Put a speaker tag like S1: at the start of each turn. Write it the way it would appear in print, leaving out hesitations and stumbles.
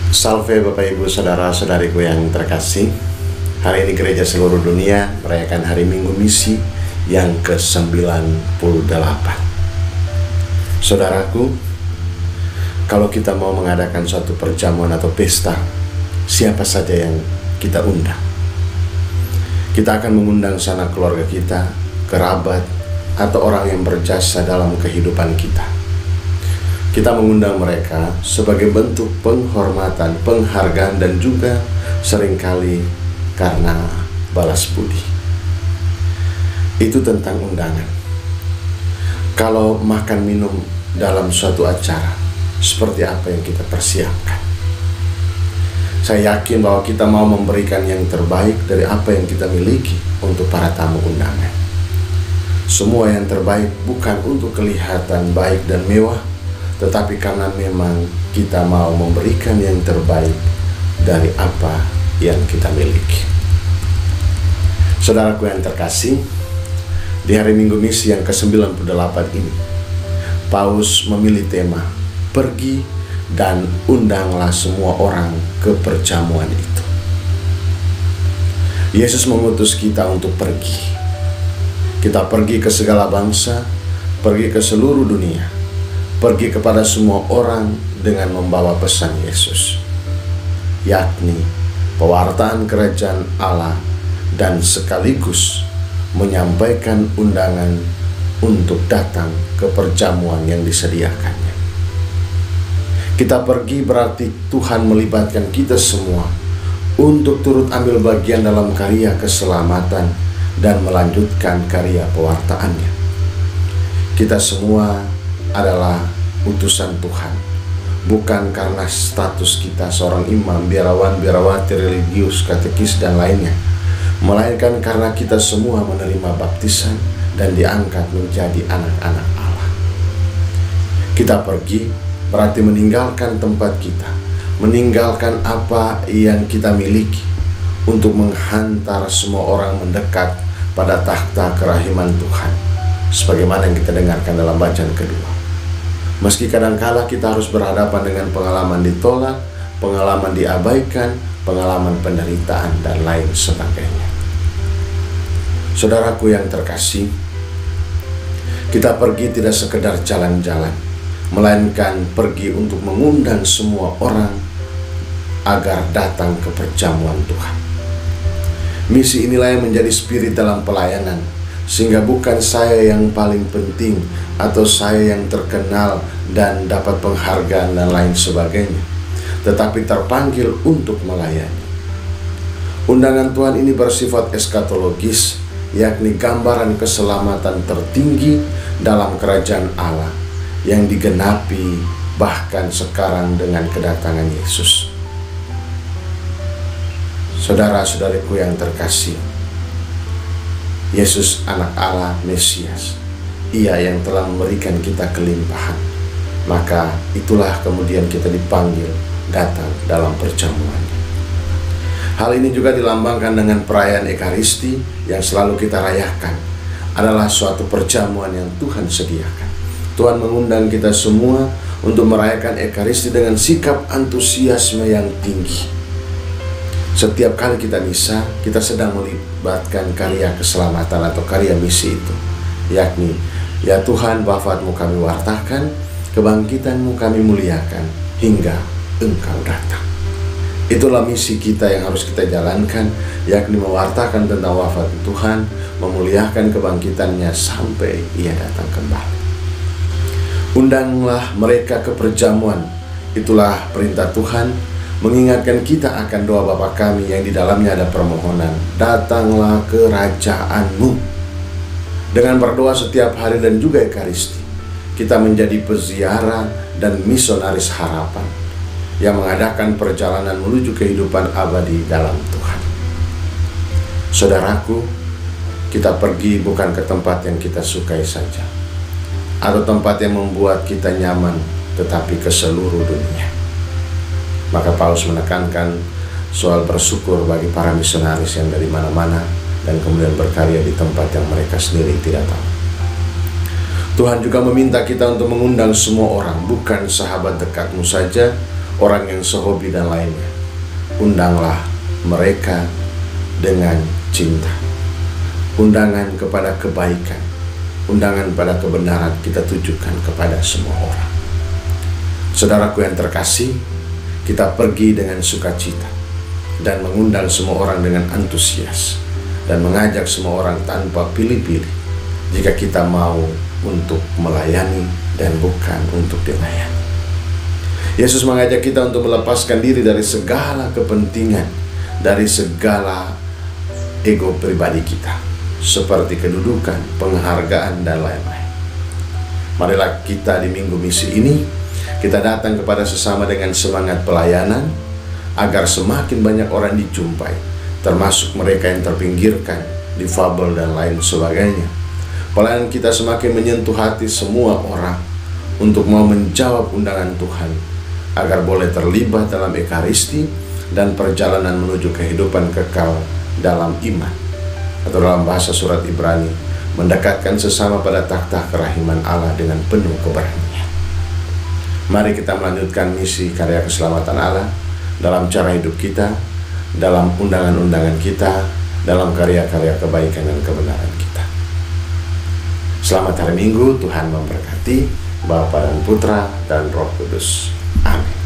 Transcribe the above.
S1: Salve Bapak Ibu Saudara-saudariku yang terkasih. Hari ini gereja seluruh dunia merayakan hari Minggu Misi yang ke-98. Saudaraku, kalau kita mau mengadakan suatu perjamuan atau pesta, siapa saja yang kita undang? Kita akan mengundang sanak keluarga kita, kerabat, atau orang yang berjasa dalam kehidupan kita. Kita mengundang mereka sebagai bentuk penghormatan, penghargaan, dan juga seringkali karena balas budi. Itu tentang undangan. Kalau makan minum dalam suatu acara, seperti apa yang kita persiapkan? Saya yakin bahwa kita mau memberikan yang terbaik dari apa yang kita miliki untuk para tamu undangan. Semua yang terbaik bukan untuk kelihatan baik dan mewah, tetapi karena memang kita mau memberikan yang terbaik dari apa yang kita miliki. Saudaraku yang terkasih, di hari Minggu Misi yang ke-98 ini, Paus memilih tema, pergi dan undanglah semua orang ke perjamuan itu. Yesus mengutus kita untuk pergi. Kita pergi ke segala bangsa, pergi ke seluruh dunia, pergi kepada semua orang dengan membawa pesan Yesus, yakni pewartaan kerajaan Allah, dan sekaligus menyampaikan undangan untuk datang ke perjamuan yang disediakannya. Kita pergi berarti Tuhan melibatkan kita semua untuk turut ambil bagian dalam karya keselamatan dan melanjutkan karya pewartaannya. Kita semua adalah utusan Tuhan, bukan karena status kita seorang imam, biarawan, biarawati, religius, katekis, dan lainnya, melainkan karena kita semua menerima baptisan dan diangkat menjadi anak-anak Allah. Kita pergi berarti meninggalkan tempat kita, meninggalkan apa yang kita miliki untuk menghantar semua orang mendekat pada takhta kerahiman Tuhan, sebagaimana yang kita dengarkan dalam bacaan kedua. Meski kadangkala kita harus berhadapan dengan pengalaman ditolak, pengalaman diabaikan, pengalaman penderitaan, dan lain sebagainya. Saudaraku yang terkasih, kita pergi tidak sekedar jalan-jalan, melainkan pergi untuk mengundang semua orang agar datang ke perjamuan Tuhan. Misi inilah yang menjadi spirit dalam pelayanan, sehingga bukan saya yang paling penting atau saya yang terkenal dan dapat penghargaan dan lain sebagainya, tetapi terpanggil untuk melayani. Undangan Tuhan ini bersifat eskatologis, yakni gambaran keselamatan tertinggi dalam kerajaan Allah yang digenapi bahkan sekarang dengan kedatangan Yesus. Saudara-saudariku yang terkasih, Yesus anak Allah, Mesias, Ia yang telah memberikan kita kelimpahan. Maka itulah kemudian kita dipanggil datang dalam perjamuannya. Hal ini juga dilambangkan dengan perayaan Ekaristi yang selalu kita rayakan. Adalah suatu perjamuan yang Tuhan sediakan. Tuhan mengundang kita semua untuk merayakan Ekaristi dengan sikap antusiasme yang tinggi. Setiap kali kita misa, kita sedang melibatkan karya keselamatan atau karya misi itu, yakni, ya Tuhan, wafat-Mu kami wartakan, kebangkitan-Mu kami muliakan, hingga Engkau datang. Itulah misi kita yang harus kita jalankan, yakni mewartakan tentang wafat Tuhan, memuliakan kebangkitannya sampai Ia datang kembali. Undanglah mereka ke perjamuan, itulah perintah Tuhan, mengingatkan kita akan doa Bapa kami yang di dalamnya ada permohonan, datanglah kerajaan-Mu. Dengan berdoa setiap hari dan juga Ekaristi, kita menjadi peziarah dan misionaris harapan yang mengadakan perjalanan menuju kehidupan abadi dalam Tuhan. Saudaraku, kita pergi bukan ke tempat yang kita sukai saja, atau tempat yang membuat kita nyaman, tetapi ke seluruh dunia. Maka Paulus menekankan soal bersyukur bagi para misionaris yang dari mana-mana dan kemudian berkarya di tempat yang mereka sendiri tidak tahu. Tuhan juga meminta kita untuk mengundang semua orang, bukan sahabat dekatmu saja, orang yang sehobi dan lainnya. Undanglah mereka dengan cinta. Undangan kepada kebaikan, undangan pada kebenaran kita tujukan kepada semua orang. Saudaraku yang terkasih, kita pergi dengan sukacita dan mengundang semua orang dengan antusias dan mengajak semua orang tanpa pilih-pilih, jika kita mau untuk melayani dan bukan untuk dilayani. Yesus mengajak kita untuk melepaskan diri dari segala kepentingan, dari segala ego pribadi kita, seperti kedudukan, penghargaan, dan lain-lain. Marilah kita di minggu misi ini, kita datang kepada sesama dengan semangat pelayanan, agar semakin banyak orang dijumpai, termasuk mereka yang terpinggirkan, difabel, dan lain sebagainya. Pelayanan kita semakin menyentuh hati semua orang untuk mau menjawab undangan Tuhan, agar boleh terlibat dalam ekaristi dan perjalanan menuju kehidupan kekal dalam iman, atau dalam bahasa surat Ibrani, mendekatkan sesama pada takhta kerahiman Allah dengan penuh keberanian. Mari kita melanjutkan misi karya keselamatan Allah dalam cara hidup kita, dalam undangan-undangan kita, dalam karya-karya kebaikan dan kebenaran kita. Selamat hari Minggu, Tuhan memberkati, Bapa dan Putra dan Roh Kudus. Amin.